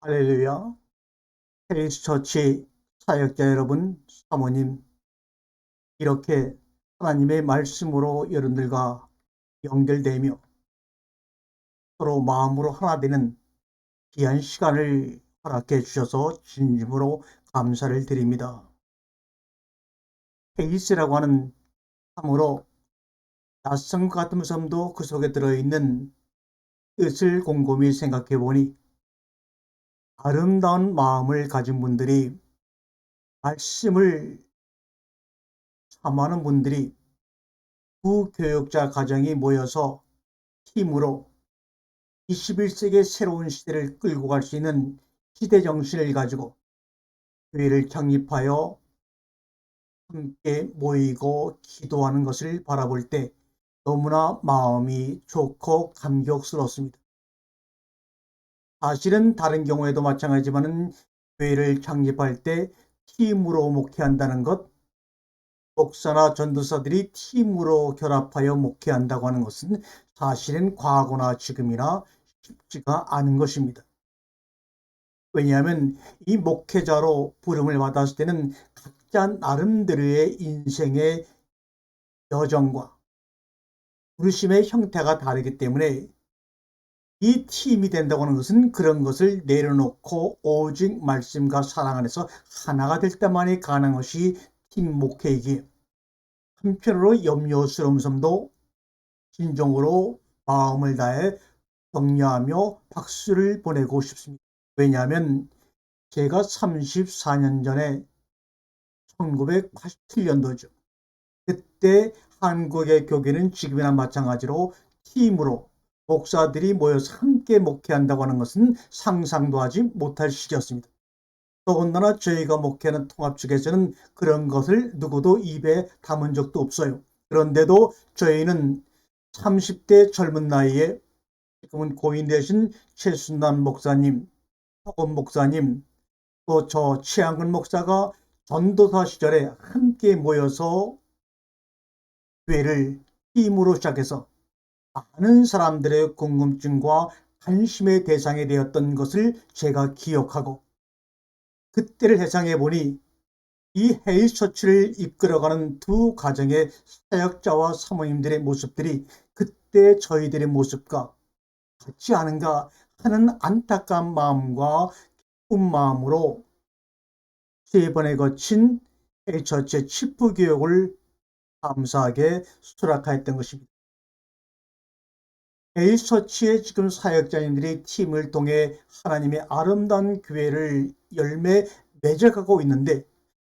할렐루야. 페이스처치 사역자 여러분, 사모님, 이렇게 하나님의 말씀으로 여러분들과 연결되며 서로 마음으로 하나 되는 귀한 시간을 허락해 주셔서 진심으로 감사를 드립니다. 페이스라고 하는 참으로 낯선 것 같은 섬도 그 속에 들어있는 뜻을 곰곰이 생각해 보니 아름다운 마음을 가진 분들이, 말씀을 참하는 분들이, 부교육자 가정이 모여서 힘으로 21세기의 새로운 시대를 끌고 갈 수 있는 시대 정신을 가지고 교회를 창립하여 함께 모이고 기도하는 것을 바라볼 때 너무나 마음이 좋고 감격스럽습니다. 사실은 다른 경우에도 마찬가지지만 교회를 창립할 때 팀으로 목회한다는 것, 목사나 전도사들이 팀으로 결합하여 목회한다고 하는 것은 사실은 과거나 지금이나 쉽지가 않은 것입니다. 왜냐하면 이 목회자로 부름을 받았을 때는 각자 나름대로의 인생의 여정과 부르심의 형태가 다르기 때문에 이 팀이 된다고 하는 것은 그런 것을 내려놓고 오직 말씀과 사랑 안에서 하나가 될 때만이 가능한 것이 팀 목회이기에, 한편으로 염려스러운 점도 진정으로 마음을 다해 격려하며 박수를 보내고 싶습니다. 왜냐하면 제가 34년 전에 1987년도죠. 그때 한국의 교회는 지금이나 마찬가지로 팀으로 목사들이 모여서 함께 목회한다고 하는 것은 상상도 하지 못할 시기였습니다. 더군다나 저희가 목회하는 통합 측에서는 그런 것을 누구도 입에 담은 적도 없어요. 그런데도 저희는 30대 젊은 나이에 지금은 고인 되신 최순남 목사님, 박원 목사님, 또 저 최양근 목사가 전도사 시절에 함께 모여서 교회를 팀으로 시작해서 많은 사람들의 궁금증과 관심의 대상이 되었던 것을 제가 기억하고, 그때를 회상해 보니 이 헤이처치를 이끌어가는 두 가정의 사역자와 사모님들의 모습들이 그때 저희들의 모습과 같지 않은가 하는 안타까운 마음과 기쁜 마음으로 3번에 거친 헤이처치의 치프 교육을 감사하게 수락하였던 것입니다. 헤이처치의 지금 사역자님들이 팀을 통해 하나님의 아름다운 교회를 열매 맺어가고 있는데,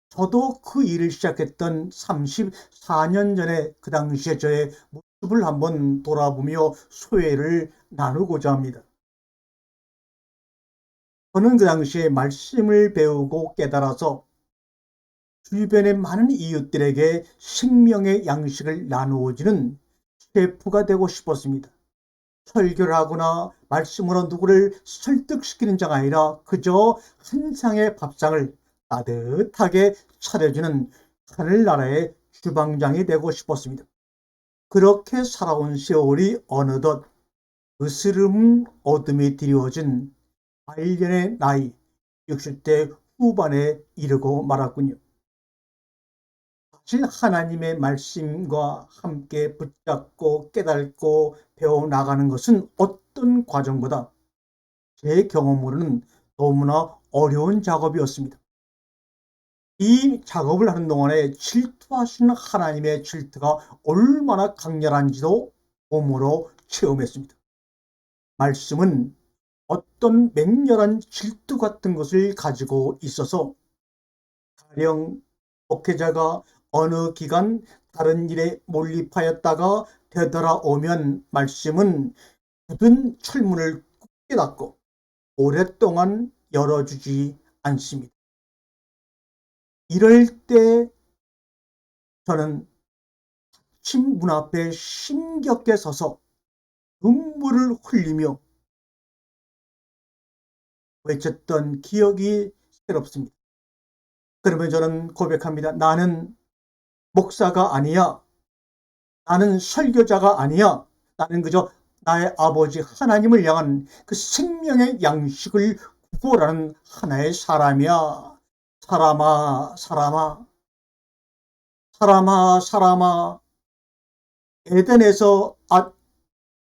저도 그 일을 시작했던 34년 전에 그 당시에 저의 모습을 한번 돌아보며 소회를 나누고자 합니다. 저는 그 당시에 말씀을 배우고 깨달아서 주변의 많은 이웃들에게 생명의 양식을 나누어주는 셰프가 되고 싶었습니다. 설교를 하거나 말씀으로 누구를 설득시키는 자가 아니라 그저 한 상의 밥상을 따뜻하게 차려주는 하늘나라의 주방장이 되고 싶었습니다. 그렇게 살아온 세월이 어느덧 으스름 어둠이 드리워진 말년의 나이 60대 후반에 이르고 말았군요. 사실 하나님의 말씀과 함께 붙잡고 깨닫고 배워나가는 것은 어떤 과정보다 제 경험으로는 너무나 어려운 작업이었습니다. 이 작업을 하는 동안에 질투하시는 하나님의 질투가 얼마나 강렬한지도 몸으로 체험했습니다. 말씀은 어떤 맹렬한 질투 같은 것을 가지고 있어서, 가령 목회자가 어느 기간 다른 일에 몰입하였다가 되돌아오면 말씀은 굳은 철문을 굳게 닫고 오랫동안 열어주지 않습니다. 이럴 때 저는 침 문 앞에 심겹게 서서 눈물을 흘리며 외쳤던 기억이 새롭습니다. 그러면 저는 고백합니다. 나는 목사가 아니야. 나는 설교자가 아니야. 나는 그저 나의 아버지 하나님을 향한 그 생명의 양식을 구고라는 하나의 사람이야. 사람아, 사람아, 사람아, 사람아. 에덴에서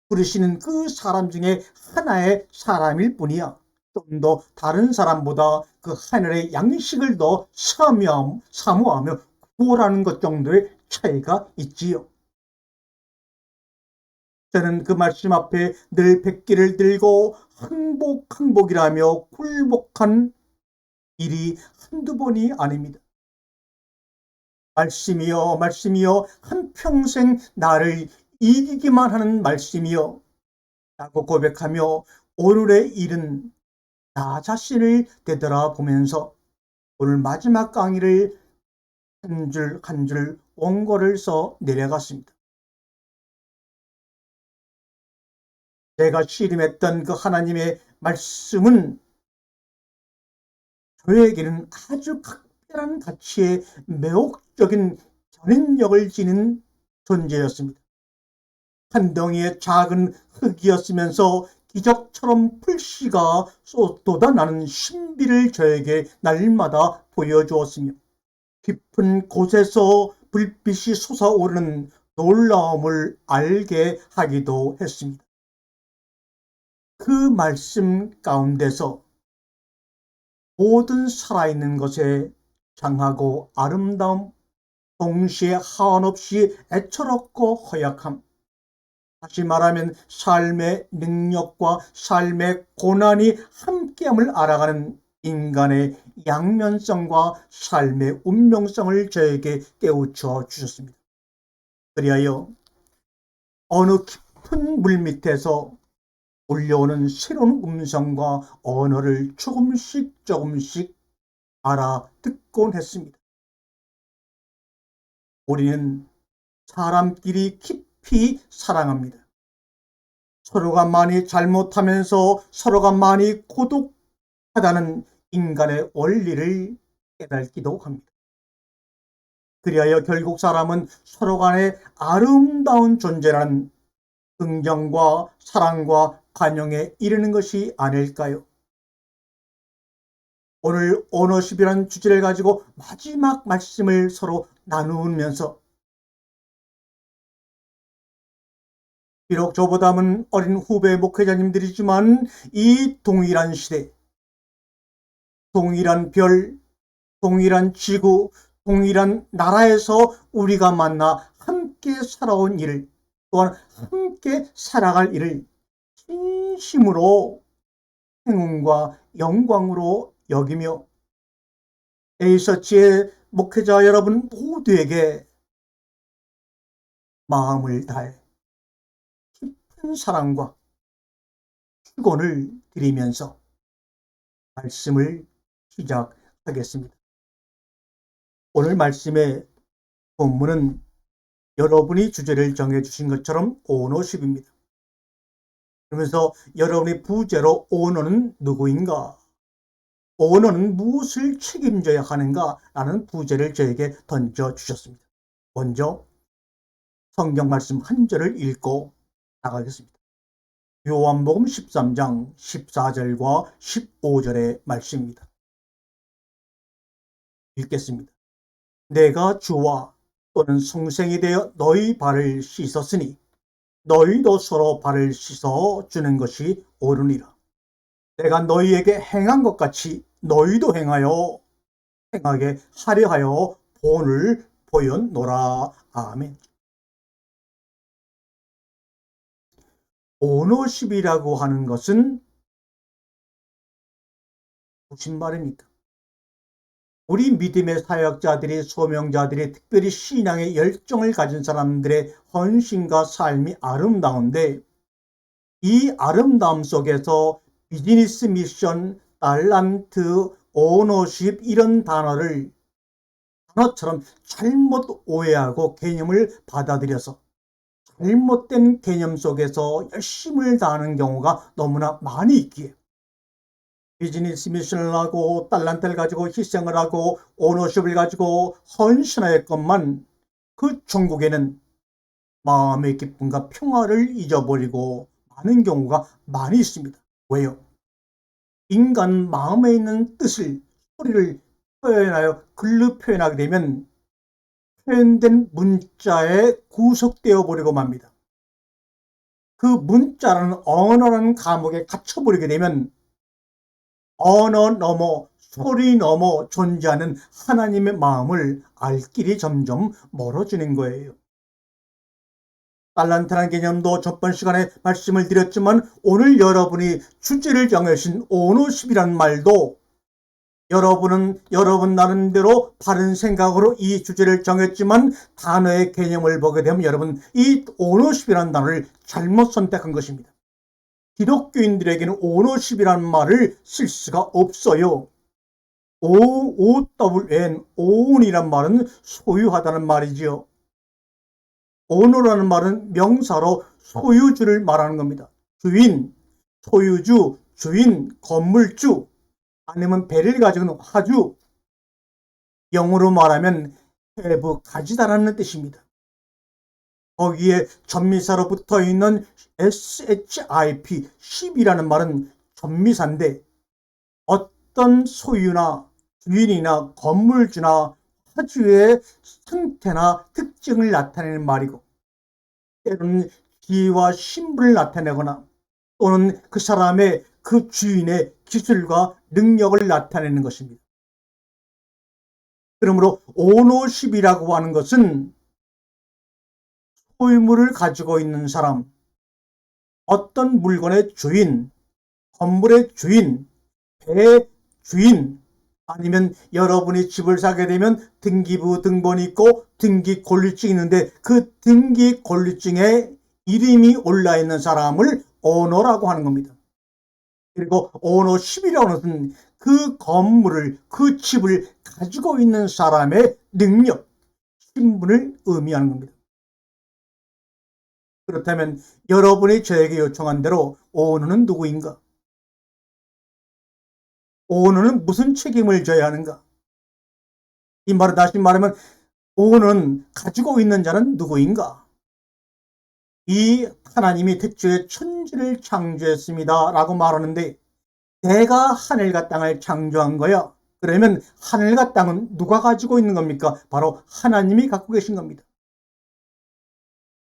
부르시는 그 사람 중에 하나의 사람일 뿐이야. 좀 더 다른 사람보다 그 하늘의 양식을 더 사모하며 구호라는 것 정도의 차이가 있지요. 저는 그 말씀 앞에 늘 백기를 들고 항복이라며 굴복한 일이 한두 번이 아닙니다. 말씀이여, 말씀이여, 한평생 나를 이기기만 하는 말씀이여 라고 고백하며 오늘의 일은 나 자신을 되돌아보면서 오늘 마지막 강의를 한 줄 한 줄 원고를 써 내려갔습니다. 제가 씨름했던 그 하나님의 말씀은 저에게는 아주 각별한 가치의 매혹적인 견인력을 지닌 존재였습니다. 한 덩이의 작은 흙이었으면서 기적처럼 풀씨가 쏟아나는 신비를 저에게 날마다 보여주었으며 깊은 곳에서 불빛이 솟아오르는 놀라움을 알게 하기도 했습니다. 그 말씀 가운데서 모든 살아있는 것의 장하고 아름다움, 동시에 한없이 애처롭고 허약함, 다시 말하면 삶의 능력과 삶의 고난이 함께함을 알아가는 인간의 양면성과 삶의 운명성을 저에게 깨우쳐 주셨습니다. 그리하여 어느 깊은 물밑에서 울려오는 새로운 음성과 언어를 조금씩 알아듣곤 했습니다. 우리는 사람끼리 깊이 사랑합니다. 서로가 많이 잘못하면서 서로가 많이 고독하다는 인간의 원리를 깨닫기도 합니다. 그리하여 결국 사람은 서로 간의 아름다운 존재라는 긍정과 사랑과 관용에 이르는 것이 아닐까요? 오늘 오너십이라는 주제를 가지고 마지막 말씀을 서로 나누면서 비록 저보다는 어린 후배 목회자님들이지만 이 동일한 시대, 동일한 별, 동일한 지구, 동일한 나라에서 우리가 만나 함께 살아온 일을 또한 함께 살아갈 일을 진심으로 행운과 영광으로 여기며 에이서치의 목회자 여러분 모두에게 마음을 다해 깊은 사랑과 축원을 드리면서 말씀을 시작하겠습니다. 오늘 말씀의 본문은 여러분이 주제를 정해주신 것처럼 오너십입니다. 그러면서 여러분의 부제로 오너는 누구인가? 오너는 무엇을 책임져야 하는가? 라는 부제를 저에게 던져주셨습니다. 먼저 성경 말씀 한 절을 읽고 나가겠습니다. 요한복음 13장 14절과 15절의 말씀입니다. 읽겠습니다. 내가 주와 또는 성생이 되어 너희 발을 씻었으니 너희도 서로 발을 씻어 주는 것이 옳으니라. 내가 너희에게 행한 것 같이 너희도 행하게 하려 하여 본을 보였노라. 아멘. 오너십이라고 하는 것은 무슨 말입니까? 우리 믿음의 사역자들이, 소명자들이, 특별히 신앙의 열정을 가진 사람들의 헌신과 삶이 아름다운데 이 아름다움 속에서 비즈니스 미션, 달란트, 오너십 이런 단어처럼 잘못 오해하고 개념을 받아들여서 잘못된 개념 속에서 열심을 다하는 경우가 너무나 많이 있기에 비즈니스 미션을 하고 달란트를 가지고 희생을 하고 오너십을 가지고 헌신하였건만 그 천국에는 마음의 기쁨과 평화를 잊어버리고 많은 경우가 많이 있습니다. 왜요? 인간 마음에 있는 뜻을, 소리를 표현하여 글로 표현하게 되면 표현된 문자에 구속되어 버리고 맙니다. 그 문자라는 언어라는 감옥에 갇혀버리게 되면 언어 넘어, 소리 넘어 존재하는 하나님의 마음을 알 길이 점점 멀어지는 거예요. 달란트라는 개념도 저번 시간에 말씀을 드렸지만 오늘 여러분이 주제를 정하신 오노십이라는 말도 여러분은 여러분 나름대로 바른 생각으로 이 주제를 정했지만 단어의 개념을 보게 되면 여러분 이 오노십이라는 단어를 잘못 선택한 것입니다. 기독교인들에게는 오너십이라는 말을 쓸 수가 없어요. OOWN, own이란 말은 소유하다는 말이지요. 오너라는 말은 명사로 소유주를 말하는 겁니다. 주인, 소유주, 주인, 건물주, 아니면 배를 가지고 있는 화주, 영어로 말하면 have, 가지다라는 뜻입니다. 거기에 전미사로 붙어 있는 SHIP, ship이라는 말은 전미사인데 어떤 소유나 주인이나 건물주나 화주의 상태나 특징을 나타내는 말이고 때로는 지위와 신분을 나타내거나 또는 그 사람의 그 주인의 기술과 능력을 나타내는 것입니다. 그러므로 오너십이라고 하는 것은 소유물을 가지고 있는 사람, 어떤 물건의 주인, 건물의 주인, 배의 주인, 아니면 여러분이 집을 사게 되면 등기부 등본이 있고 등기 권리증이 있는데 그 등기 권리증에 이름이 올라 있는 사람을 오너라고 하는 겁니다. 그리고 오너십이라고 하는 것은 그 건물을, 그 집을 가지고 있는 사람의 능력, 신분을 의미하는 겁니다. 그렇다면 여러분이 저에게 요청한 대로 오너는 누구인가? 오너는 무슨 책임을 져야 하는가? 이 말을 다시 말하면 오너는 가지고 있는 자는 누구인가? 이 하나님이 태초에 천지를 창조했습니다 라고 말하는데 내가 하늘과 땅을 창조한 거야. 그러면 하늘과 땅은 누가 가지고 있는 겁니까? 바로 하나님이 갖고 계신 겁니다.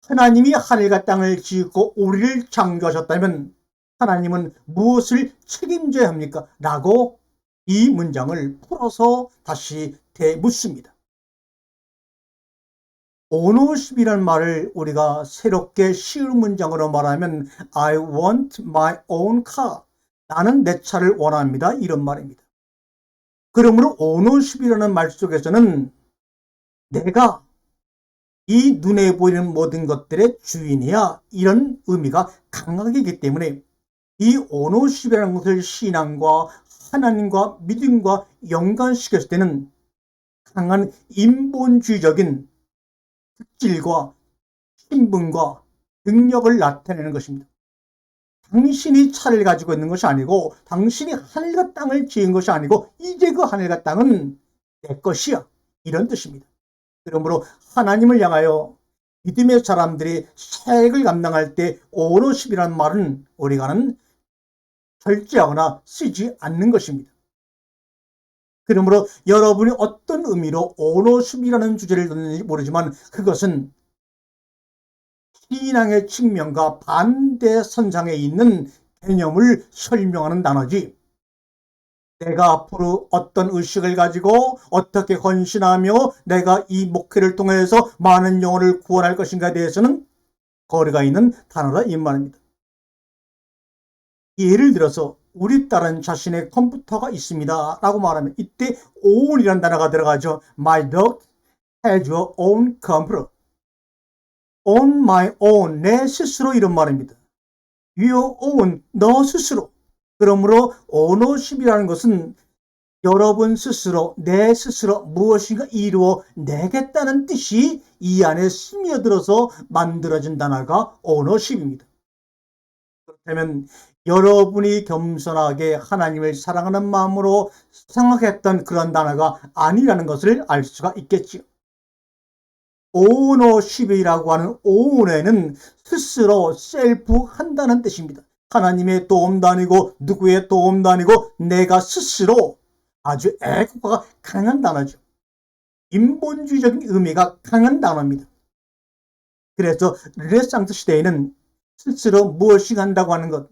하나님이 하늘과 땅을 지었고 우리를 창조하셨다면 하나님은 무엇을 책임져야 합니까? 라고 이 문장을 풀어서 다시 되묻습니다. 오너십이라는 말을 우리가 새롭게 쉬운 문장으로 말하면 I want my own car. 나는 내 차를 원합니다. 이런 말입니다. 그러므로 오너십이라는 말 속에서는 내가 이 눈에 보이는 모든 것들의 주인이야 이런 의미가 강하게 있기 때문에 이 오너십이라는 것을 신앙과 하나님과 믿음과 연관시켰을 때는 강한 인본주의적인 특질과 신분과 능력을 나타내는 것입니다. 당신이 차를 가지고 있는 것이 아니고 당신이 하늘과 땅을 지은 것이 아니고 이제 그 하늘과 땅은 내 것이야 이런 뜻입니다. 그러므로 하나님을 향하여 믿음의 사람들이 사역을 감당할 때 오너십이라는 말은 우리가는 절제하거나 쓰지 않는 것입니다. 그러므로 여러분이 어떤 의미로 오너십이라는 주제를 듣는지 모르지만 그것은 신앙의 측면과 반대 선상에 있는 개념을 설명하는 단어지 내가 앞으로 어떤 의식을 가지고 어떻게 헌신하며 내가 이 목회를 통해서 많은 영혼을 구원할 것인가에 대해서는 거리가 있는 단어라 이 말입니다. 예를 들어서 우리 딸은 자신의 컴퓨터가 있습니다 라고 말하면 이때 own이라는 단어가 들어가죠. My dog has your own computer. On my own, 내 스스로 이런 말입니다. Your own, 너 스스로. 그러므로 ownership이라는 것은 여러분 스스로, 내 스스로 무엇인가 이루어 내겠다는 뜻이 이 안에 스며들어서 만들어진 단어가 ownership입니다. 그렇다면 여러분이 겸손하게 하나님을 사랑하는 마음으로 생각했던 그런 단어가 아니라는 것을 알 수가 있겠지요. 오너십이라고 하는 오너에는 스스로 셀프 한다는 뜻입니다. 하나님의 도움도 아니고 누구의 도움도 아니고 내가 스스로 아주 애국가가 강한 단어죠. 인본주의적인 의미가 강한 단어입니다. 그래서 르네상스 시대에는 스스로 무엇이 한다고 하는 것,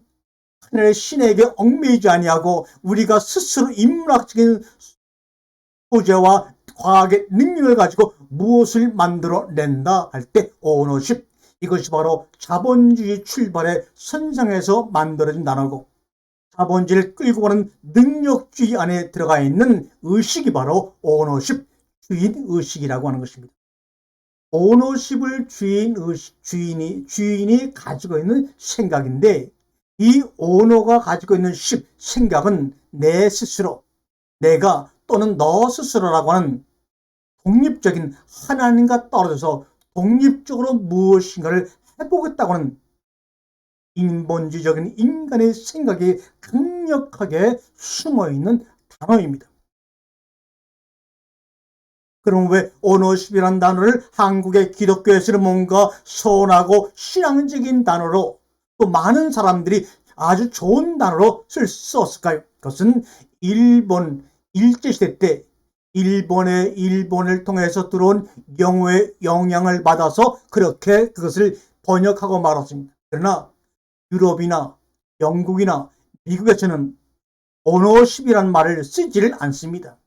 하늘의 신에게 얽매이지 아니하고 우리가 스스로 인문학적인 소재와 과학의 능력을 가지고 무엇을 만들어낸다 할 때 오너십, 이것이 바로 자본주의 출발의 선상에서 만들어진 단어고, 자본주의를 끌고 가는 능력주의 안에 들어가 있는 의식이 바로 오너십, 주인의식이라고 하는 것입니다. 오너십을 주인이 가지고 있는 생각인데, 이 오너가 가지고 있는 생각은 내 스스로, 내가 또는 너 스스로라고 하는 독립적인 하나님과 떨어져서 독립적으로 무엇인가를 해보겠다고 하는 인본주의적인 인간의 생각이 강력하게 숨어있는 단어입니다. 그럼 왜 오너십이라는 단어를 한국의 기독교에서는 뭔가 선하고 신앙적인 단어로 또 많은 사람들이 아주 좋은 단어로 썼을까요? 그것은 일본 일제시대 때 일본을 통해서 들어온 영어의 영향을 받아서 그렇게 그것을 번역하고 말았습니다. 그러나 유럽이나 영국이나 미국에서는 오너십이라는 말을 쓰지를 않습니다.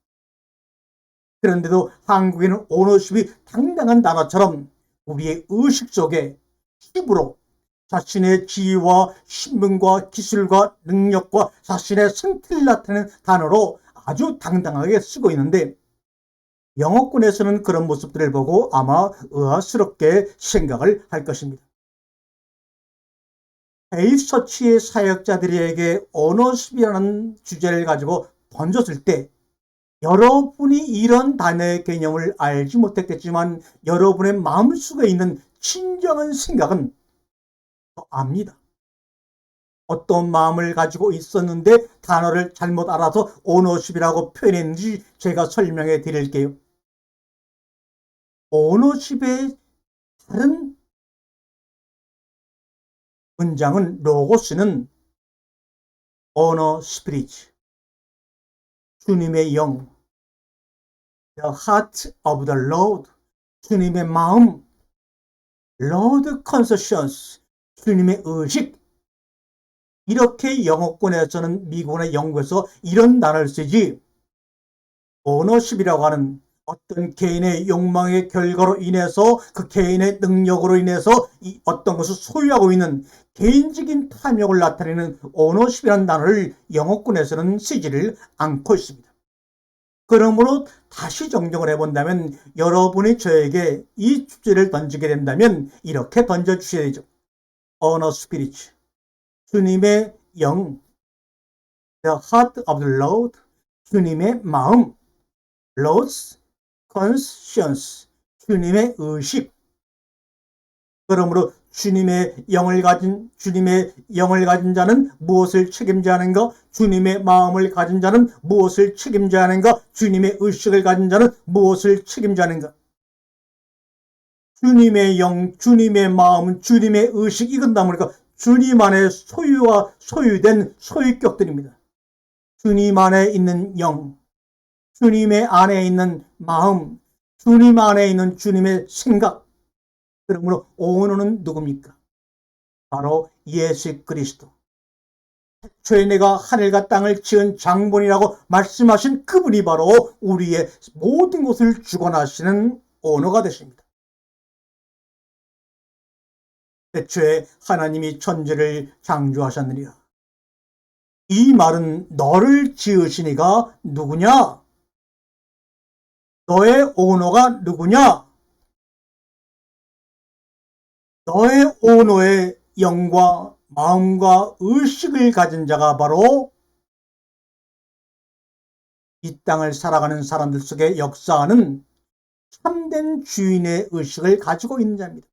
그런데도 한국에는 오너십이 당당한 단어처럼 우리의 의식 속에 힙으로 자신의 지위와 신분과 기술과 능력과 자신의 상태를 나타내는 단어로 아주 당당하게 쓰고 있는데, 영어권에서는 그런 모습들을 보고 아마 의아스럽게 생각을 할 것입니다. 페이스처치의 사역자들에게 오너십이라는 주제를 가지고 던졌을 때 여러분이 이런 단어의 개념을 알지 못했겠지만 여러분의 마음속에 있는 진정한 생각은 압니다. 어떤 마음을 가지고 있었는데 단어를 잘못 알아서 오너십이라고 표현했는지 제가 설명해 드릴게요. 오너십의 다른 문장은 로고스는 오너 스피리트, 주님의 영, the heart of the Lord, 주님의 마음, Lord conscience, 주님의 의식. 이렇게 영어권에서는 미국이나 영국에서 이런 단어를 쓰지, 오너십이라고 하는 어떤 개인의 욕망의 결과로 인해서 그 개인의 능력으로 인해서 어떤 것을 소유하고 있는 개인적인 탐욕을 나타내는 오너십이라는 단어를 영어권에서는 쓰지를 않고 있습니다. 그러므로 다시 정정을 해본다면 여러분이 저에게 이 주제를 던지게 된다면 이렇게 던져주셔야 되죠. Honor Spirit, 주님의 영, The Heart of the Lord, 주님의 마음, Lord's Conscience, 주님의 의식. 그러므로 주님의 영을 가진 자는 무엇을 책임져야 하는가? 주님의 마음을 가진 자는 무엇을 책임져야 하는가? 주님의 의식을 가진 자는 무엇을 책임져야 하는가? 주님의 영, 주님의 마음, 주님의 의식, 이건 다 보니까 주님 안에 소유와 소유된 소유격들입니다. 주님 안에 있는 영, 주님의 안에 있는 마음, 주님 안에 있는 주님의 생각. 그러므로 오너는 누굽니까? 바로 예수 그리스도. 태초에 내가 하늘과 땅을 지은 장본이라고 말씀하신 그분이 바로 우리의 모든 것을 주관하시는 오너가 되십니다. 태초에 하나님이 천지를 창조하셨느니라. 이 말은 너를 지으신 이가 누구냐? 너의 오너가 누구냐? 너의 오너의 영과 마음과 의식을 가진 자가 바로 이 땅을 살아가는 사람들 속에 역사하는 참된 주인의 의식을 가지고 있는 자입니다.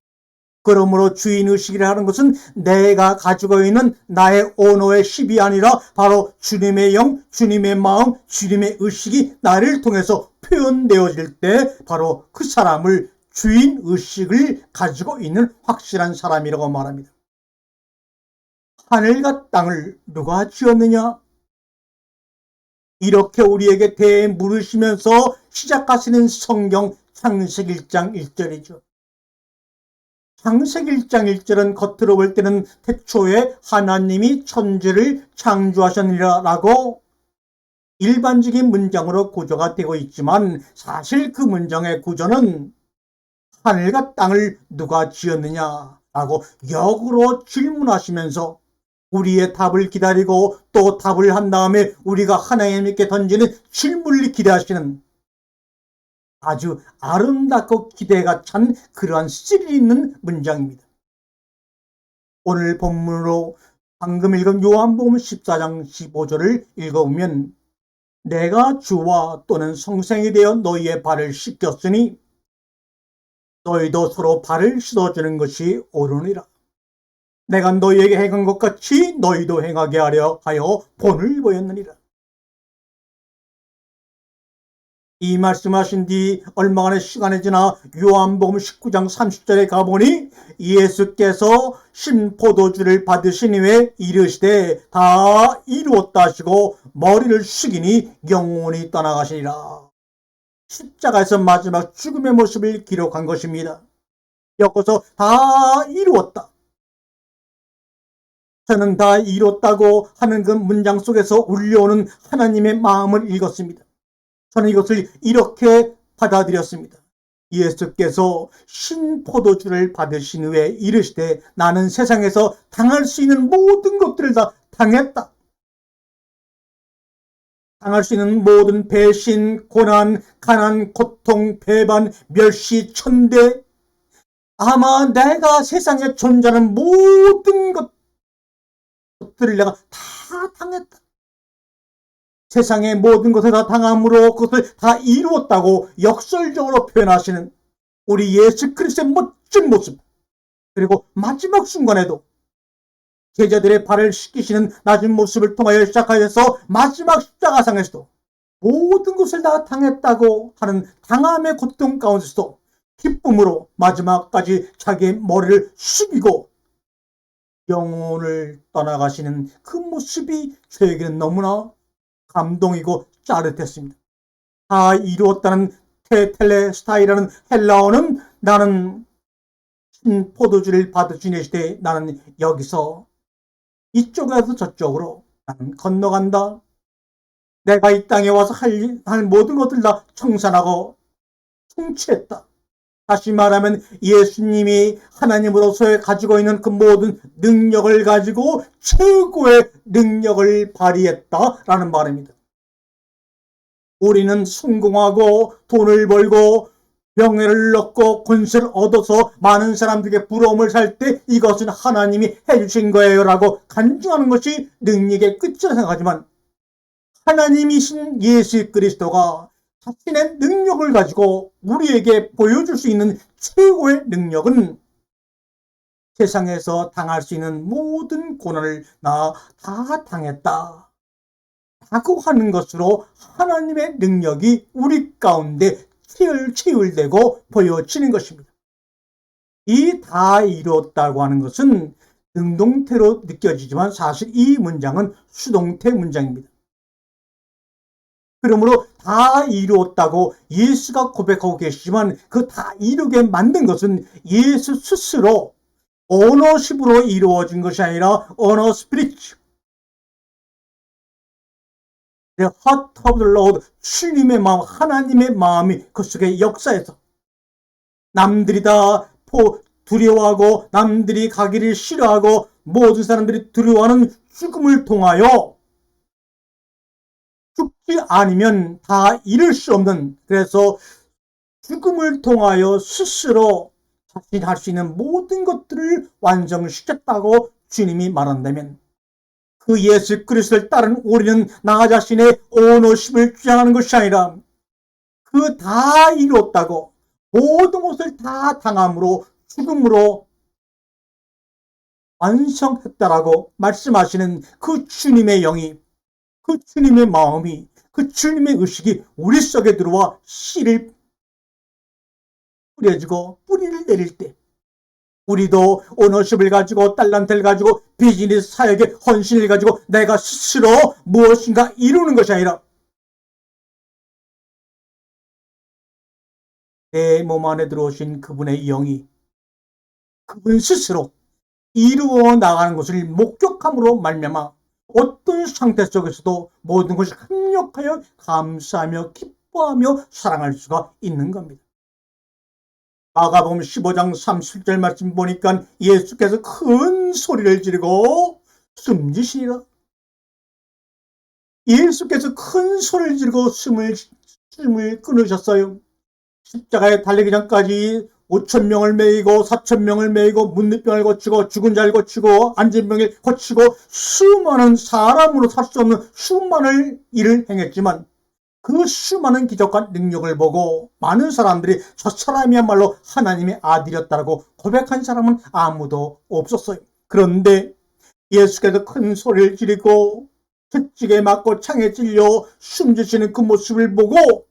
그러므로 주인의식이라 하는 것은 내가 가지고 있는 나의 오너의 힘이 아니라 바로 주님의 영, 주님의 마음, 주님의 의식이 나를 통해서 표현되어질 때 바로 그 사람을 주인의식을 가지고 있는 확실한 사람이라고 말합니다. 하늘과 땅을 누가 지었느냐? 이렇게 우리에게 되물으시면서 시작하시는 성경 창세기 1장 1절이죠. 창세기 1장 1절은 겉으로 볼 때는 태초에 하나님이 천지를 창조하셨느니라 라고 일반적인 문장으로 구조가 되고 있지만, 사실 그 문장의 구조는 하늘과 땅을 누가 지었느냐 라고 역으로 질문하시면서 우리의 답을 기다리고 또 답을 한 다음에 우리가 하나님께 던지는 질문을 기대하시는 아주 아름답고 기대가 찬 그러한 스릴 있는 문장입니다. 오늘 본문으로 방금 읽은 요한복음 14장 15절을 읽어보면, 내가 주와 또는 성생이 되어 너희의 발을 씻겼으니 너희도 서로 발을 씻어주는 것이 옳으니라. 내가 너희에게 행한 것 같이 너희도 행하게 하려 하여 본을 보였느니라. 이 말씀하신 뒤 얼마간의 시간이 지나 요한복음 19장 30절에 가보니 예수께서 신포도주를 받으신 후에 이르시되 다 이루었다 하시고 머리를 숙이니 영원히 떠나가시니라. 십자가에서 마지막 죽음의 모습을 기록한 것입니다. 여기서 다 이루었다. 저는 다 이뤘다고 하는 그 문장 속에서 울려오는 하나님의 마음을 읽었습니다. 저는 이것을 이렇게 받아들였습니다. 예수께서 신포도주를 받으신 후에 이르시되 나는 세상에서 당할 수 있는 모든 것들을 다 당했다. 당할 수 있는 모든 배신, 고난, 가난, 고통, 배반, 멸시, 천대, 아마 내가 세상에 존재하는 모든 것들을 내가 다 당했다. 세상의 모든 것을 다 당함으로 그것을 다 이루었다고 역설적으로 표현하시는 우리 예수 그리스도의 멋진 모습, 그리고 마지막 순간에도 제자들의 발을 씻기시는 낮은 모습을 통하여 시작하여서 마지막 십자가상에서도 모든 것을 다 당했다고 하는 당함의 고통 가운데서도 기쁨으로 마지막까지 자기의 머리를 숙이고 영혼을 떠나가시는 그 모습이 저에게는 너무나 감동이고 짜릿했습니다. 다 이루었다는 테텔레스타이라는 헬라어는 나는 포도주를 받으시는 시대에 나는 여기서 이쪽에서 저쪽으로 나는 건너간다. 내가 이 땅에 와서 할 모든 것들 다 청산하고 성취했다. 다시 말하면 예수님이 하나님으로서 가지고 있는 그 모든 능력을 가지고 최고의 능력을 발휘했다라는 말입니다. 우리는 성공하고 돈을 벌고 명예를 얻고 권세를 얻어서 많은 사람들에게 부러움을 살 때 이것은 하나님이 해주신 거예요 라고 간증하는 것이 능력의 끝이라 생각하지만, 하나님이신 예수 그리스도가 자신의 능력을 가지고 우리에게 보여줄 수 있는 최고의 능력은 세상에서 당할 수 있는 모든 고난을 나 다 당했다 라고 하는 것으로 하나님의 능력이 우리 가운데 체울되고 보여지는 것입니다. 이 다 이루었다고 하는 것은 능동태로 느껴지지만 사실 이 문장은 수동태 문장입니다. 그러므로 다 이루었다고 예수가 고백하고 계시지만 그 다 이루게 만든 것은 예수 스스로 오너십으로 이루어진 것이 아니라 오너 스피리츠, The heart of the Lord, 주님의 마음, 하나님의 마음이 그 속에 역사해서 남들이 다 두려워하고 남들이 가기를 싫어하고 모든 사람들이 두려워하는 죽음을 통하여 죽지 않으면 다 이룰 수 없는, 그래서 죽음을 통하여 스스로 자신이 할 수 있는 모든 것들을 완성시켰다고 주님이 말한다면, 그 예수 그리스도를 따른 우리는 나 자신의 오너십을 주장하는 것이 아니라 그 다 이뤘다고 모든 것을 다 당함으로 죽음으로 완성했다라고 말씀하시는 그 주님의 영이, 그 주님의 마음이, 그 주님의 의식이 우리 속에 들어와 씨를 뿌려지고 뿌리를 내릴 때 우리도 오너십을 가지고 달란트를 가지고 비즈니스 사역에 헌신을 가지고 내가 스스로 무엇인가 이루는 것이 아니라 내 몸 안에 들어오신 그분의 영이 그분 스스로 이루어 나가는 것을 목격함으로 말미암아 어떤 상태 속에서도 모든 것이 합력하여 감사하며 기뻐하며 사랑할 수가 있는 겁니다. 마가복음 15장 30절 말씀 보니까 예수께서 큰 소리를 지르고 숨지시니라. 예수께서 큰 소리를 지르고 숨을 끊으셨어요. 십자가에 달리기 전까지 5,000명을 매이고 4,000명을 매이고 문둥병을 고치고 죽은 자를 고치고 앉은 병을 고치고 수많은 사람으로 살 수 없는 수많은 일을 행했지만 그 수많은 기적과 능력을 보고 많은 사람들이 저 사람이야말로 하나님의 아들이었다고 고백한 사람은 아무도 없었어요. 그런데 예수께서 큰 소리를 지르고 채찍에 맞고 창에 찔려 숨지시는 그 모습을 보고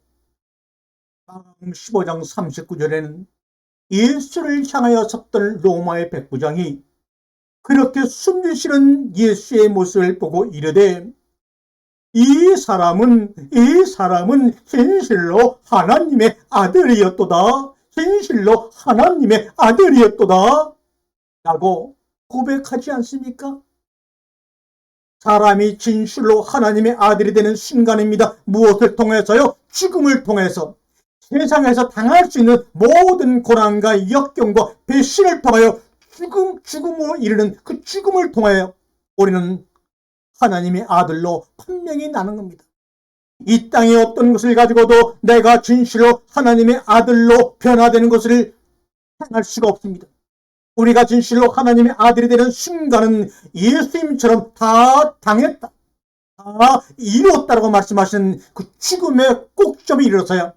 마가복음 15장 39절에는 예수를 향하여 섰던 로마의 백부장이 그렇게 숨지시는 예수의 모습을 보고 이르되 이 사람은 진실로 하나님의 아들이었도다. 진실로 하나님의 아들이었도다. 라고 고백하지 않습니까? 사람이 진실로 하나님의 아들이 되는 순간입니다. 무엇을 통해서요? 죽음을 통해서. 세상에서 당할 수 있는 모든 고난과 역경과 배신을 통하여 죽음으로 이르는 그 죽음을 통하여 우리는 하나님의 아들로 판명이 나는 겁니다. 이 땅의 어떤 것을 가지고도 내가 진실로 하나님의 아들로 변화되는 것을 행할 수가 없습니다. 우리가 진실로 하나님의 아들이 되는 순간은 예수님처럼 다 당했다, 다 이루었다라고 말씀하신 그 죽음의 꼭점에 이르러서야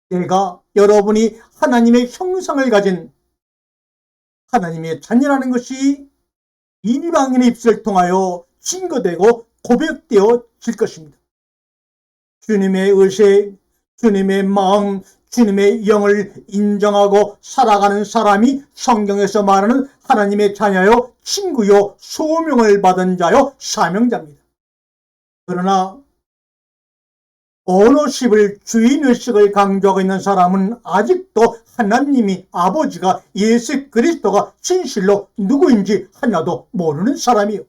내가 여러분이 하나님의 형상을 가진 하나님의 자녀라는 것이 이방인의 입술을 통하여 증거되고 고백되어질 것입니다. 주님의 의식, 주님의 마음, 주님의 영을 인정하고 살아가는 사람이 성경에서 말하는 하나님의 자녀요, 친구요, 소명을 받은 자요, 사명자입니다. 그러나 오너십을, 주인의식을 강조하고 있는 사람은 아직도 하나님이 아버지가 예수 그리스도가 진실로 누구인지 하나도 모르는 사람이요.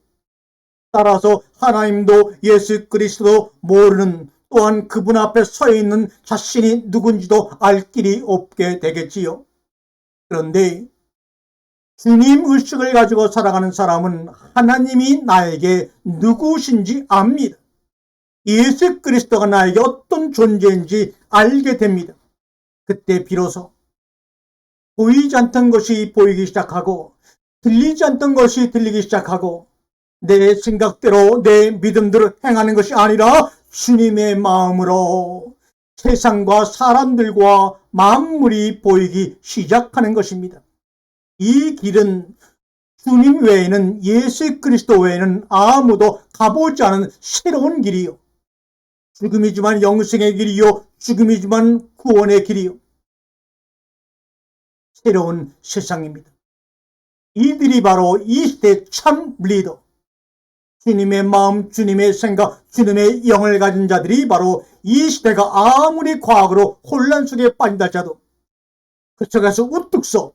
따라서 하나님도 예수 그리스도 모르는, 또한 그분 앞에 서 있는 자신이 누군지도 알 길이 없게 되겠지요. 그런데 주님 의식을 가지고 살아가는 사람은 하나님이 나에게 누구신지 압니다. 예수 그리스도가 나에게 어떤 존재인지 알게 됩니다. 그때 비로소 보이지 않던 것이 보이기 시작하고 들리지 않던 것이 들리기 시작하고 내 생각대로 내 믿음대로 행하는 것이 아니라 주님의 마음으로 세상과 사람들과 만물이 보이기 시작하는 것입니다. 이 길은 주님 외에는, 예수 그리스도 외에는 아무도 가보지 않은 새로운 길이요, 죽음이지만 영생의 길이요, 죽음이지만 구원의 길이요, 새로운 세상입니다. 이들이 바로 이 시대의 참 리더, 주님의 마음, 주님의 생각, 주님의 영을 가진 자들이 바로 이 시대가 아무리 과학으로 혼란 속에 빠진다 할지라도 그 속에서 우뚝 서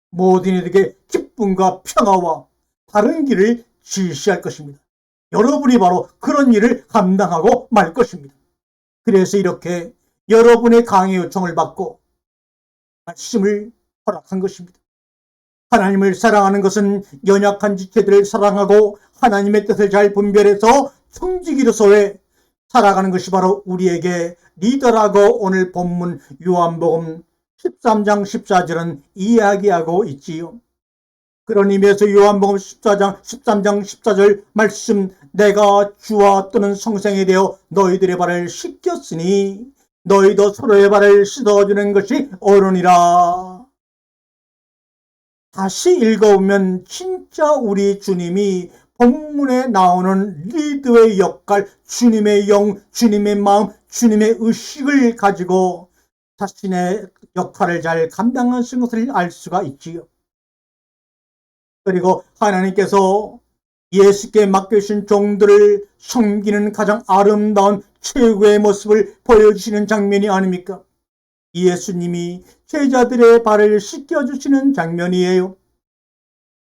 모든 이들에게 기쁨과 평화와 바른 길을 지시할 것입니다. 여러분이 바로 그런 일을 감당하고 말 것입니다. 그래서 이렇게 여러분의 강의 요청을 받고 말씀을 허락한 것입니다. 하나님을 사랑하는 것은 연약한 지체들을 사랑하고 하나님의 뜻을 잘 분별해서 청지기로서의 살아가는 것이 바로 우리에게 리더라고 오늘 본문 요한복음 13장 14절은 이야기하고 있지요. 그런 의미에서 요한복음 13장 14절 말씀, 내가 주와 또는 성생에 대하여 너희들의 발을 씻겼으니 너희도 서로의 발을 씻어주는 것이 옳으니라. 다시 읽어보면 진짜 우리 주님이 본문에 나오는 리더의 역할, 주님의 영, 주님의 마음, 주님의 의식을 가지고 자신의 역할을 잘 감당하신 것을 알 수가 있지요. 그리고 하나님께서 예수께 맡겨주신 종들을 섬기는 가장 아름다운 최고의 모습을 보여주시는 장면이 아닙니까? 예수님이 제자들의 발을 씻겨주시는 장면이에요.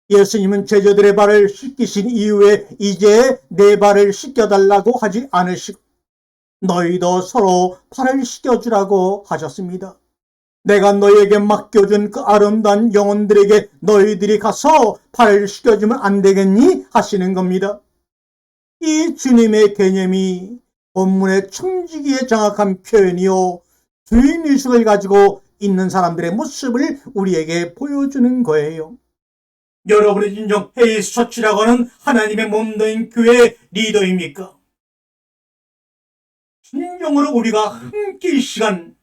예수님은 제자들의 발을 씻기신 이후에 이제 내 발을 씻겨달라고 하지 않으시고 너희도 서로 발을 씻겨주라고 하셨습니다. 내가 너희에게 맡겨준 그 아름다운 영혼들에게 너희들이 가서 발을 씻겨주면 안 되겠니? 하시는 겁니다. 이 주님의 개념이 본문의 청지기의 정확한 표현이요, 주인의식을 가지고 있는 사람들의 모습을 우리에게 보여주는 거예요. 여러분의 진정 헤이스 처치라고 하는 하나님의 몸된 교회 리더입니까? 진정으로 우리가 함께 이 시간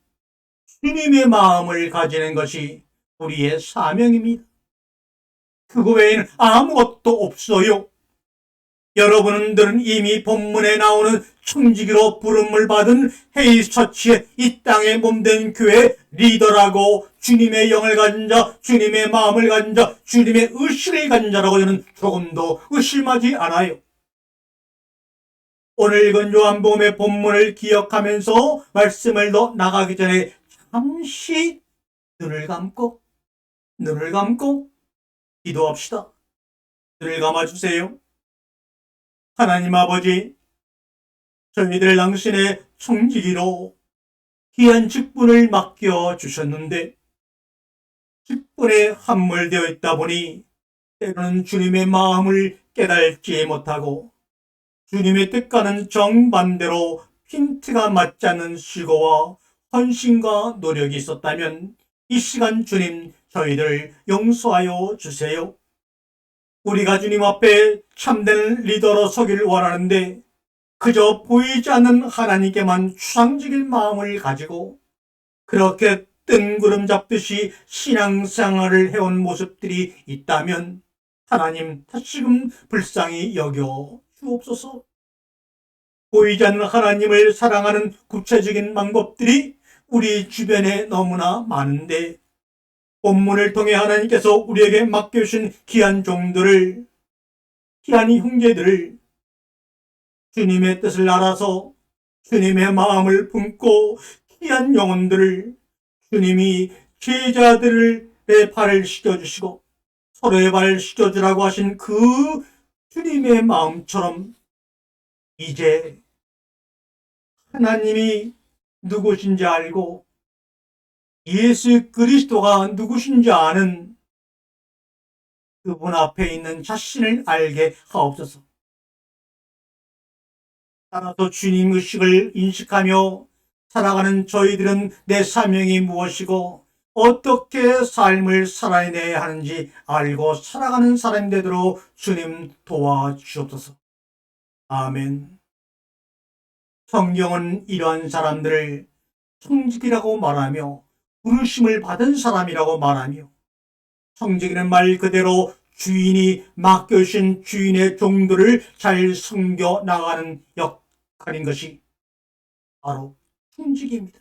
주님의 마음을 가지는 것이 우리의 사명입니다. 그거 외에는 아무것도 없어요. 여러분들은 이미 본문에 나오는 청지기로 부름을 받은 헤이스 처치의 이 땅에 몸된 교회 리더라고, 주님의 영을 가진 자, 주님의 마음을 가진 자, 주님의 의식을 가진 자라고 저는 조금도 의심하지 않아요. 오늘 읽은 요한복음의 본문을 기억하면서 말씀을 더 나가기 전에 잠시 눈을 감고 기도합시다. 눈을 감아주세요. 하나님 아버지, 저희들 당신의 청지기로 귀한 직분을 맡겨주셨는데 직분에 함몰되어 있다 보니 때로는 주님의 마음을 깨달지 못하고 주님의 뜻과는 정반대로 핀트가 맞지 않는 수고와 헌신과 노력이 있었다면 이 시간 주님 저희들 용서하여 주세요. 우리가 주님 앞에 참된 리더로 서기를 원하는데 그저 보이지 않는 하나님께만 추상적인 마음을 가지고 그렇게 뜬구름 잡듯이 신앙생활을 해온 모습들이 있다면 하나님 다시금 불쌍히 여겨 주옵소서. 보이지 않는 하나님을 사랑하는 구체적인 방법들이 우리 주변에 너무나 많은데 본문을 통해 하나님께서 우리에게 맡겨주신 귀한 종들을, 귀한 형제들을 주님의 뜻을 알아서 주님의 마음을 품고 귀한 영혼들을 주님이 제자들의 발을 씻겨주시고 서로의 발을 씻겨주라고 하신 그 주님의 마음처럼 이제 하나님이 누구신지 알고 예수 그리스도가 누구신지 아는 그분 앞에 있는 자신을 알게 하옵소서. 따라서 주님 의식을 인식하며 살아가는 저희들은 내 사명이 무엇이고 어떻게 삶을 살아내야 하는지 알고 살아가는 사람이 되도록 주님 도와주옵소서. 아멘. 성경은 이러한 사람들을 청지기라고 말하며 부르심을 받은 사람이라고 말하며 청지기는 말 그대로 주인이 맡겨주신 주인의 종들을 잘 섬겨 나가는 역할인 것이 바로 청지기입니다.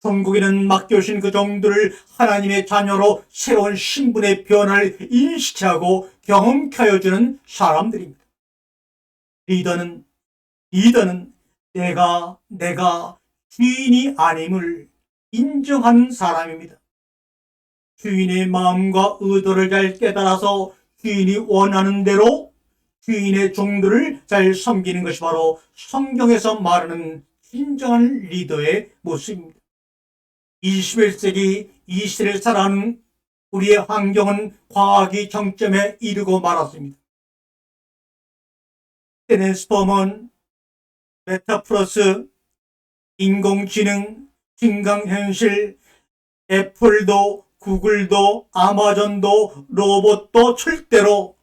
종국에는 맡겨주신 그 종들을 하나님의 자녀로 새로운 신분의 변화를 인식하고 경험케 하여 주는 사람들입니다. 리더는 내가 주인이 아님을 인정하는 사람입니다. 주인의 마음과 의도를 잘 깨달아서 주인이 원하는 대로 주인의 종들을 잘 섬기는 것이 바로 성경에서 말하는 진정한 리더의 모습입니다. 21세기 이 시대를 살아가는 우리의 환경은 과학이 정점에 이르고 말았습니다. 트랜스포먼, 메타플러스, 인공지능, 증강현실, 애플도, 구글도, 아마존도, 로봇도 절대로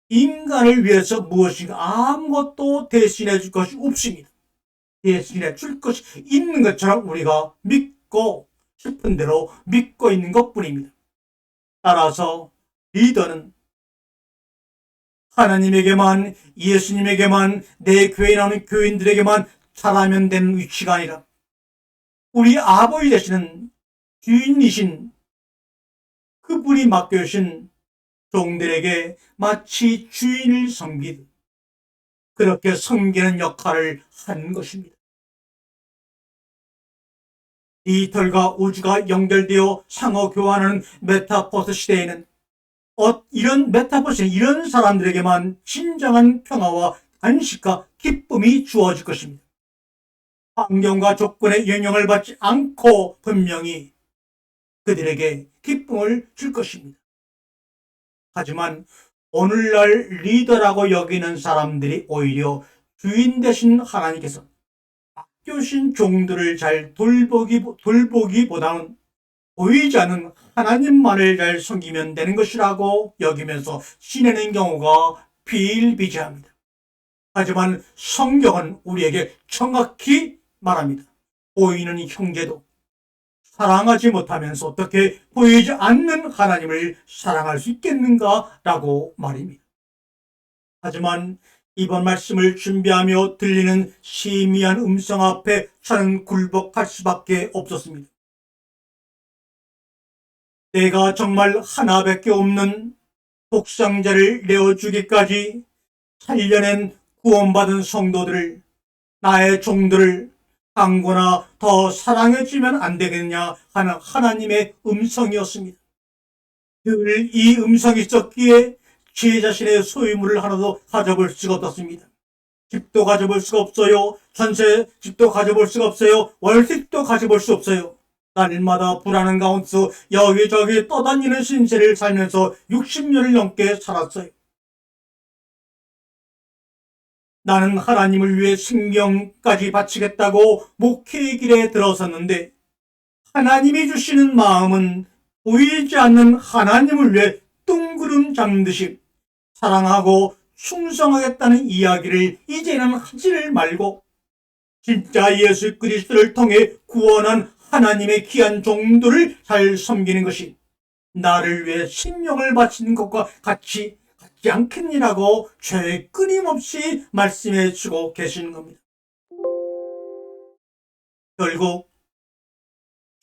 인간을 위해서 무엇인가 아무것도 대신해 줄 것이 없습니다. 대신해 줄 것이 있는 것처럼 우리가 믿고 싶은 대로 믿고 있는 것뿐입니다. 따라서 리더는 하나님에게만, 예수님에게만, 내 교회에 나오는 교인들에게만 잘하면 되는 위치가 아니라 우리 아버지 되시는 주인이신 그분이 맡겨주신 종들에게 마치 주인을 섬기듯 그렇게 섬기는 역할을 한 것입니다. 디지털과 우주가 연결되어 상호 교환하는 메타버스 시대에는 이런 메타버스 이런 사람들에게만 진정한 평화와 안식과 기쁨이 주어질 것입니다. 환경과 조건의 영향을 받지 않고 분명히 그들에게 기쁨을 줄 것입니다. 하지만 오늘날 리더라고 여기는 사람들이 오히려 주인 되신 하나님께서 맡겨주신 종들을 잘 돌보기보다는 보이지 않는 하나님만을 잘 섬기면 되는 것이라고 여기면서 지내는 경우가 비일비재합니다. 하지만 성경은 우리에게 정확히 말합니다. 보이는 형제도 사랑하지 못하면서 어떻게 보이지 않는 하나님을 사랑할 수 있겠는가라고 말입니다. 하지만 이번 말씀을 준비하며 들리는 희미한 음성 앞에 저는 굴복할 수밖에 없었습니다. 내가 정말 하나밖에 없는 독생자를 내어주기까지 살려낸 구원받은 성도들을, 나의 종들을 강구나 더 사랑해주면 안 되겠냐 하는 하나님의 음성이었습니다. 늘 이 음성이 있었기에 제 자신의 소유물을 하나도 가져볼 수가 없었습니다. 집도 가져볼 수가 없어요. 전세 집도 가져볼 수가 없어요. 월세집도 가져볼 수 없어요. 날마다 불안한 가운데서 여기저기 떠다니는 신세를 살면서 60년을 넘게 살았어요. 나는 하나님을 위해 생명까지 바치겠다고 목회의 길에 들어섰는데 하나님이 주시는 마음은 보이지 않는 하나님을 위해 뜬구름 잡는 듯이 사랑하고 충성하겠다는 이야기를 이제는 하지를 말고 진짜 예수 그리스도를 통해 구원한 하나님의 귀한 종들을 잘 섬기는 것이 나를 위해 생명을 바치는 것과 같지 않겠니라고 죄 끊임없이 말씀해 주고 계시는 겁니다. 결국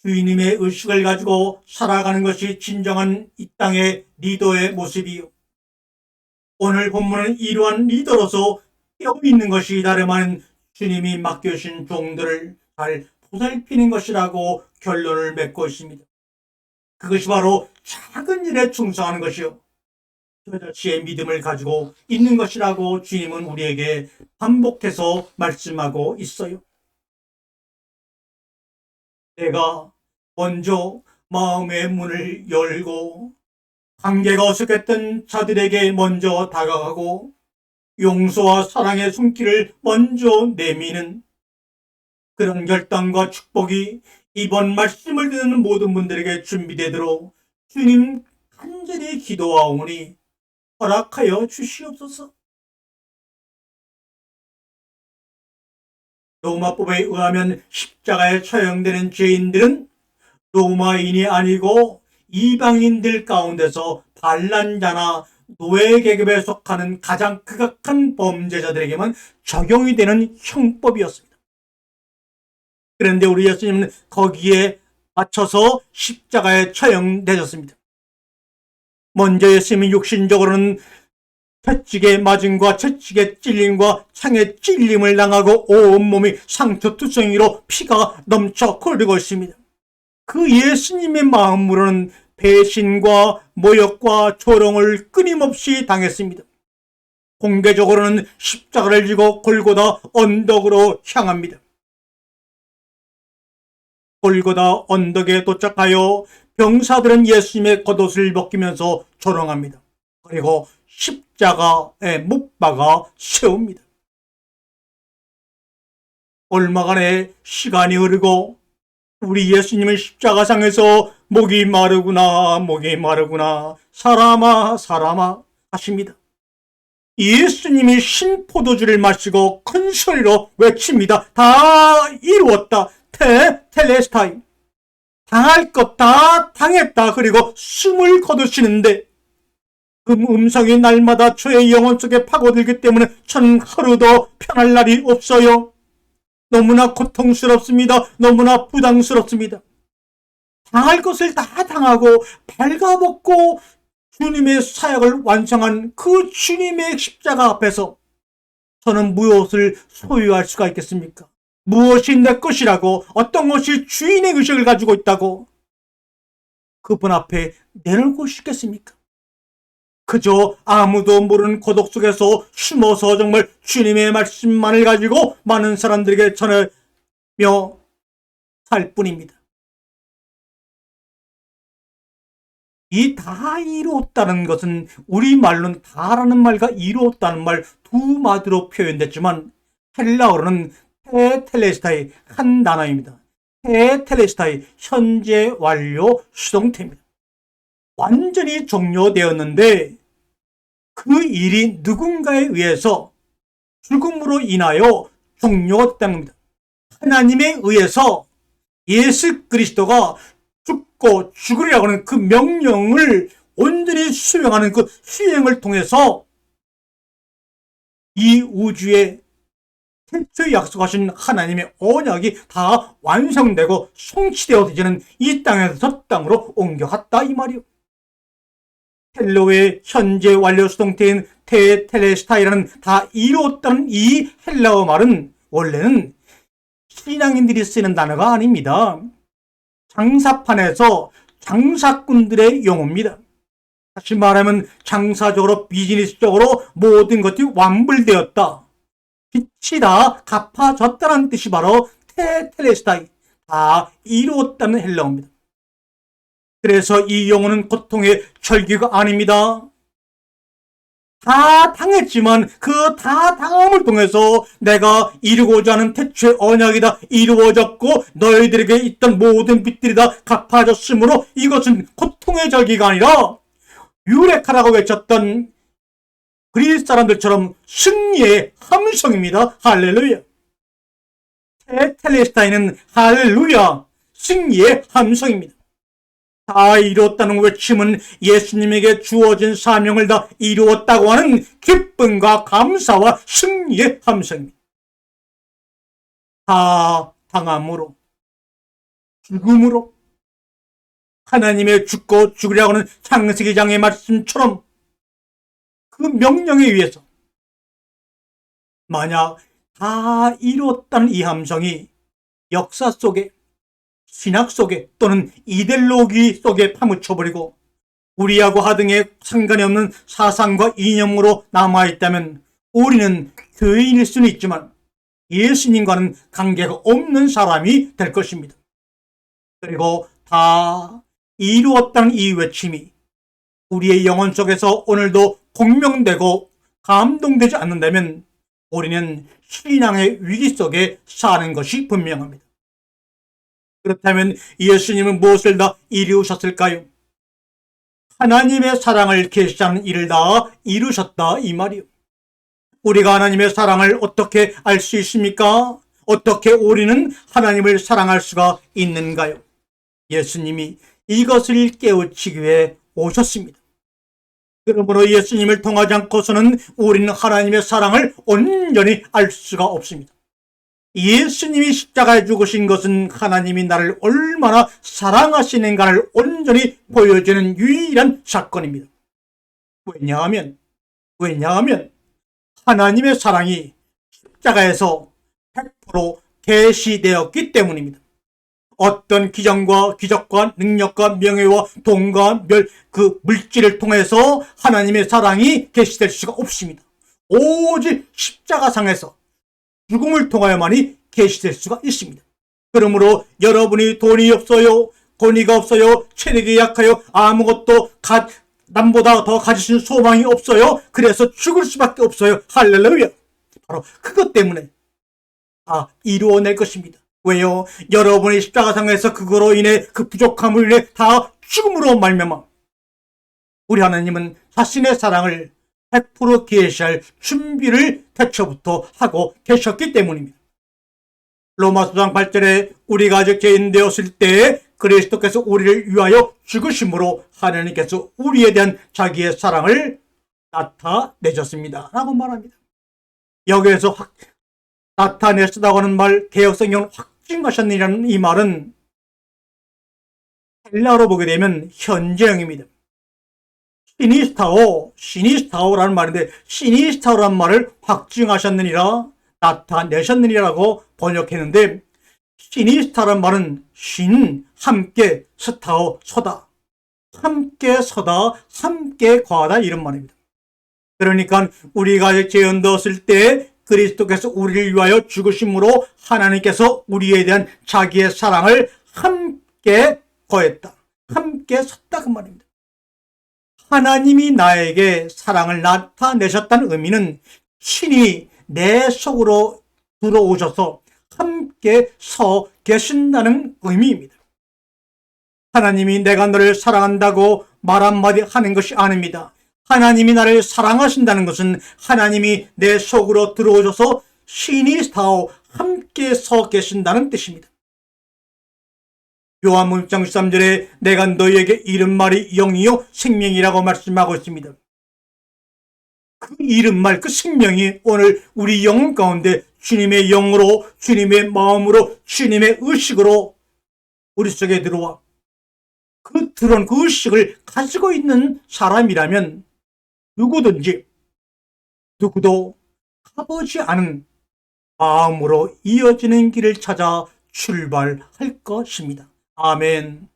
주인님의 의식을 가지고 살아가는 것이 진정한 이 땅의 리더의 모습이요. 오늘 본문은 이러한 리더로서 깨어 있는 것이 다름 아닌 주님이 맡겨주신 종들을 잘 보살피는 것이라고 결론을 맺고 있습니다. 그것이 바로 작은 일에 충성하는 것이요. 저자치의 믿음을 가지고 있는 것이라고 주님은 우리에게 반복해서 말씀하고 있어요. 내가 먼저 마음의 문을 열고 관계가 어색했던 자들에게 먼저 다가가고 용서와 사랑의 손길을 먼저 내미는 그런 결단과 축복이 이번 말씀을 듣는 모든 분들에게 준비되도록 주님 간절히 기도하오니 허락하여 주시옵소서. 로마법에 의하면 십자가에 처형되는 죄인들은 로마인이 아니고 이방인들 가운데서 반란자나 노예 계급에 속하는 가장 극악한 범죄자들에게만 적용이 되는 형법이었습니다. 그런데 우리 예수님은 거기에 맞춰서 십자가에 처형되셨습니다. 먼저 예수님은 육신적으로는 채찍에 맞음과 채찍에 찔림과 창에 찔림을 당하고 온몸이 상처투성이로 피가 넘쳐 흐르고 있습니다. 그 예수님의 마음으로는 배신과 모욕과 조롱을 끊임없이 당했습니다. 공개적으로는 십자가를 지고 골고다 언덕으로 향합니다. 골고다 언덕에 도착하여 병사들은 예수님의 겉옷을 벗기면서 조롱합니다. 그리고 십자가에 못 박아 세웁니다. 얼마간의 시간이 흐르고 우리 예수님은 십자가상에서 목이 마르구나 목이 마르구나 사람아 사람아 하십니다. 예수님이 신포도주를 마시고 큰 소리로 외칩니다. 다 이루었다. 텔레스타이. 당할 것 다 당했다. 그리고 숨을 거두시는데 그 음성이 날마다 저의 영혼 속에 파고들기 때문에 저는 하루도 편할 날이 없어요. 너무나 고통스럽습니다. 너무나 부담스럽습니다. 당할 것을 다 당하고 발가벗고 주님의 사역을 완성한 그 주님의 십자가 앞에서 저는 무엇을 소유할 수가 있겠습니까? 무엇이 내 것이라고, 어떤 것이 주인의 의식을 가지고 있다고 그분 앞에 내놓고 싶겠습니까? 그저 아무도 모르는 고독 속에서 숨어서 정말 주님의 말씀만을 가지고 많은 사람들에게 전하며 살 뿐입니다. 이 다 이루었다는 것은 우리말로는 다라는 말과 이루었다는 말 두 마디로 표현됐지만 헬라어로는 테텔레스타의 한 단어입니다. 테텔레스타의 현재 완료 수동태입니다. 완전히 종료되었는데 그 일이 누군가에 의해서 죽음으로 인하여 종료가 됐다는 겁니다. 하나님에 의해서 예수 그리스도가 죽고 죽으리라고 하는 그 명령을 온전히 수행하는 그 수행을 통해서 이 우주에 태초에 약속하신 하나님의 언약이 다 완성되고 성취되어지는 이 땅에서 저 땅으로 옮겨갔다 이 말이요. 헬로의 현재 완료 수동태인 테텔레스타이라는 다 이루었다는 이 헬라어 말은 원래는 신앙인들이 쓰는 단어가 아닙니다. 장사판에서 장사꾼들의 용어입니다. 다시 말하면 장사적으로 비즈니스적으로 모든 것이 완불되었다. 빛이 다 갚아졌다는 뜻이 바로 테텔레스타이, 다 이루었다는 헬라어입니다. 그래서 이 용어는 고통의 절규가 아닙니다. 다 당했지만 그 다 당함을 통해서 내가 이루고자 하는 태초의 언약이 다 이루어졌고 너희들에게 있던 모든 빚들이 다 갚아졌으므로 이것은 고통의 절기가 아니라 유레카라고 외쳤던 그리스 사람들처럼 승리의 함성입니다. 할렐루야. 테텔레스타이는 할렐루야, 승리의 함성입니다. 다 이루었다는 외침은 예수님에게 주어진 사명을 다 이루었다고 하는 기쁨과 감사와 승리의 함성입니다. 다 당함으로, 죽음으로, 하나님의 죽고 죽으려고 하는 창세기장의 말씀처럼 그 명령에 의해서 만약 다 이루었다는 이 함성이 역사 속에, 신학 속에 또는 이데올로기 속에 파묻혀버리고 우리하고 하등의 상관이 없는 사상과 이념으로 남아있다면 우리는 교인일 수는 있지만 예수님과는 관계가 없는 사람이 될 것입니다. 그리고 다 이루었다는 이 외침이 우리의 영혼 속에서 오늘도 공명되고 감동되지 않는다면 우리는 신앙의 위기 속에 사는 것이 분명합니다. 그렇다면 예수님은 무엇을 다 이루셨을까요? 하나님의 사랑을 계시하는 일을 다 이루셨다 이 말이요. 우리가 하나님의 사랑을 어떻게 알 수 있습니까? 어떻게 우리는 하나님을 사랑할 수가 있는가요? 예수님이 이것을 깨우치기 위해 오셨습니다. 그러므로 예수님을 통하지 않고서는 우리는 하나님의 사랑을 온전히 알 수가 없습니다. 예수님이 십자가에 죽으신 것은 하나님이 나를 얼마나 사랑하시는가를 온전히 보여주는 유일한 사건입니다. 왜냐하면 하나님의 사랑이 십자가에서 100% 계시되었기 때문입니다. 어떤 기적과 능력과 명예와 돈과 그 물질을 통해서 하나님의 사랑이 계시될 수가 없습니다. 오직 십자가상에서 죽음을 통하여만이 계시될 수가 있습니다. 그러므로 여러분이 돈이 없어요, 권위가 없어요, 체력이 약하여 아무것도 남보다 더 가지신 소망이 없어요, 그래서 죽을 수밖에 없어요. 할렐루야. 바로 그것 때문에 다 이루어낼 것입니다. 왜요? 여러분이 십자가상에서 그거로 인해 그 부족함을 인해 다 죽음으로 말미암아 우리 하나님은 자신의 사랑을 100% 계시할 준비를 태초부터 하고 계셨기 때문입니다. 로마서 5장 8절에 우리가 아직 죄인 되었을 때 그리스도께서 우리를 위하여 죽으심으로 하나님께서 우리에 대한 자기의 사랑을 나타내셨습니다 라고 말합니다. 여기에서 나타내셨다고 하는 말, 개역성경은 확증하셨느니라는 이 말은 헬라어로 보게 되면 현재형입니다. 시니스타오라는 말인데 시니스타오라는 말을 확증하셨느니라 나타내셨느니라고 번역했는데 시니스타라는 말은 함께 스타오 서다 함께 서다 함께 거하다 이런 말입니다. 그러니까 우리가 죄 얻었을 때 그리스도께서 우리를 위하여 죽으심으로 하나님께서 우리에 대한 자기의 사랑을 함께 거했다. 함께 섰다 그 말입니다. 하나님이 나에게 사랑을 나타내셨다는 의미는 신이 내 속으로 들어오셔서 함께 서 계신다는 의미입니다. 하나님이 내가 너를 사랑한다고 말 한마디 하는 것이 아닙니다. 하나님이 나를 사랑하신다는 것은 하나님이 내 속으로 들어오셔서 신이 스타오 함께 서 계신다는 뜻입니다. 요한복음 1장 13절에 내가 너희에게 이른 말이 영이요 생명이라고 말씀하고 있습니다. 그 이른 말, 그 생명이 오늘 우리 영혼 가운데 주님의 영으로, 주님의 마음으로, 주님의 의식으로 우리 속에 들어와 그 들어온 그 의식을 가지고 있는 사람이라면 누구도 가보지 않은 마음으로 이어지는 길을 찾아 출발할 것입니다. 아멘.